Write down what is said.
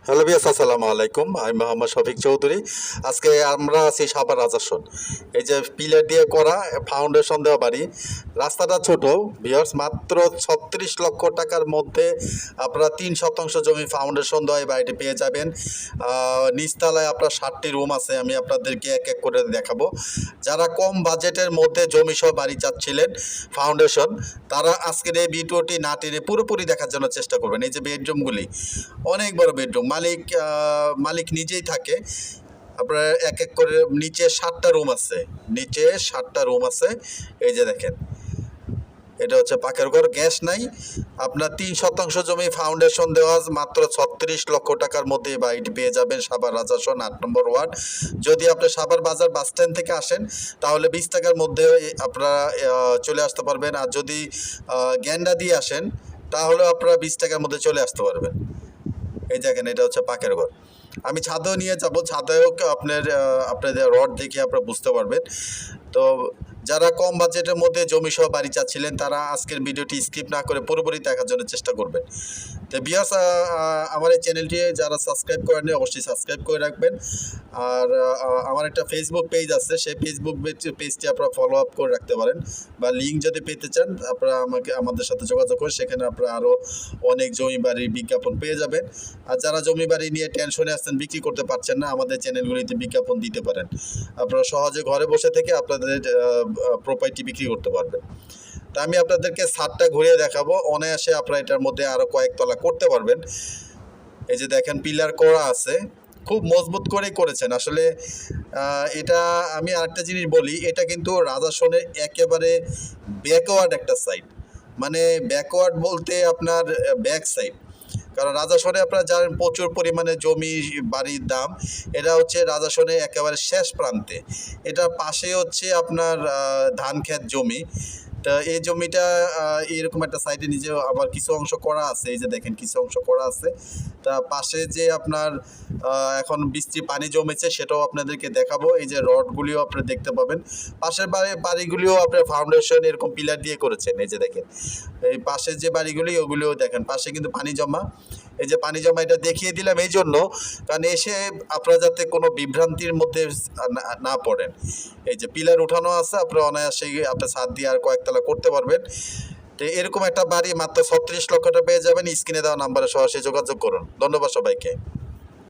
Hello বিয়াস, আসসালামু আলাইকুম। আমি মোহাম্মদ শফিক চৌধুরী। আজকে আমরা আছি সাভার রাজাসন। এই যে পিলার দিয়ে করা ফাউন্ডেশন দেওয়া বাড়ি, রাস্তাটা ছোট বিয়ার্স, মাত্র 36 লক্ষ টাকার মধ্যে আপনারা 3 শতাংশ জমি ফাউন্ডেশন দেওয়া এই বাড়িটি পেয়ে যাবেন। নিচতলায় আপনার 60টি রুম আছে, আমি আপনাদেরকে এক এক করে দেখাবো। যারা কম বাজেটের মধ্যে জমি সহ বাড়ি চাচ্ছিলেন ফাউন্ডেশন, তারা আজকের এই ভিডিওটি না টেনে পুরোপুরি দেখার জন্য চেষ্টা করবেন। এই যে বেডরুমগুলি, অনেক বড় বেডরুম, মালিক নিজেই থাকে। আপনার এক এক করে নিচে 7টা রুম আছে, নিচে 7টা রুম আছে। এই যে দেখেন, এটা হচ্ছে পাকের ঘর, গ্যাস নাই। আপনার 3 শতাংশ জমি ফাউন্ডেশন দেওয়া মাত্র 36 লক্ষ টাকার মধ্যে বাড়িটি পেয়ে যাবেন সাভার রাজাসন 8 নম্বর ওয়ার্ড। যদি আপনি সাভার বাজার বাস স্ট্যান্ড থেকে আসেন তাহলে 20 টাকার মধ্যে আপনারা চলে আসতে পারবেন। আর যদি গ্যান্ডা দিয়ে আসেন তাহলে আপনারা 20 টাকার মধ্যে চলে আসতে পারবেন। এই দেখেন, এটা হচ্ছে পাকের ঘর। আমি ছাদেও নিয়ে যাব, ছাদেও আপনাদের রড দেখে আপনারা বুঝতে পারবেন। তো যারা কম বাজেটের মধ্যে জমি সহ বাড়ি চাচ্ছিলেন তারা আজকের ভিডিওটি স্কিপ না করে পুরোপুরি দেখার জন্য চেষ্টা করবেন। তো বিয়াস, আমার এই চ্যানেলটি যারা সাবস্ক্রাইব করেননি অবশ্যই সাবস্ক্রাইব করে রাখবেন। আর আমার একটা ফেসবুক পেজ আছে, সেই ফেসবুক পেজটি আপনারা ফলো আপ করে রাখতে পারেন, বা লিঙ্ক যদি পেতে চান আপনারা আমাদের সাথে যোগাযোগ করে সেখানে আপনারা আরও অনেক জমি বাড়ির বিজ্ঞাপন পেয়ে যাবেন। আর যারা জমি বাড়ি নিয়ে টেনশনে আসছেন, বিক্রি করতে পারছেন না, আমাদের চ্যানেলগুলিতে বিজ্ঞাপন দিতে পারেন। আপনারা সহজে ঘরে বসে থেকে আপনাদের প্রপার্টি বিক্রি করতে পারবেন। তা আমি আপনাদেরকে ছাদটা ঘুরিয়ে দেখাবো, অনায়াসে আপনারা এটার মধ্যে আরও কয়েকতলা করতে পারবেন। এই যে দেখেন, পিলার করা আছে, খুব মজবুত করেই করেছেন আসলে। এটা আমি আরেকটা জিনিস বলি, এটা কিন্তু রাজাসনের একেবারে ব্যাকওয়ার্ড একটা সাইড, মানে ব্যাকওয়ার্ড বলতে আপনার ব্যাক সাইড। কারণ রাজাসনে আপনারা জানেন প্রচুর পরিমাণে জমি বাড়ির দাম। এটা হচ্ছে রাজাসনের একেবারে শেষ প্রান্তে। এটার পাশে হচ্ছে আপনার ধান ক্ষেত জমি। তা এই জমিটা এরকম একটা সাইডে নিজেও আবার কিছু অংশ করা আছে। এই যে দেখেন, কিছু অংশ করা আছে। তা পাশে যে আপনার এখন বৃষ্টি পানি জমেছে সেটাও আপনাদেরকে দেখাবো। এই যে রডগুলিও আপনারা দেখতে পাবেন। পাশের বাড়িগুলিও আপনার ফাউন্ডেশন এরকম পিলার দিয়ে করেছেন। এই যে দেখেন, এই পাশের যে বাড়িগুলি ওগুলিও দেখেন, পাশে কিন্তু পানি জমা। এই যে পানি জমা, এটা দেখিয়ে দিলাম এই জন্য, কারণ এসে আপনারা যাতে কোনো বিভ্রান্তির মধ্যে না পড়েন। এই যে পিলার উঠানো আছে, আপনারা অনায়াসে আপনার ছাদ দিয়ে আর কয়েকতলা করতে পারবেন। তো এরকম একটা বাড়ি মাত্র 36 লক্ষ টাকা পেয়ে যাবেন। স্ক্রিনে দেওয়া নাম্বারে সরাসরি যোগাযোগ করুন। ধন্যবাদ সবাইকে।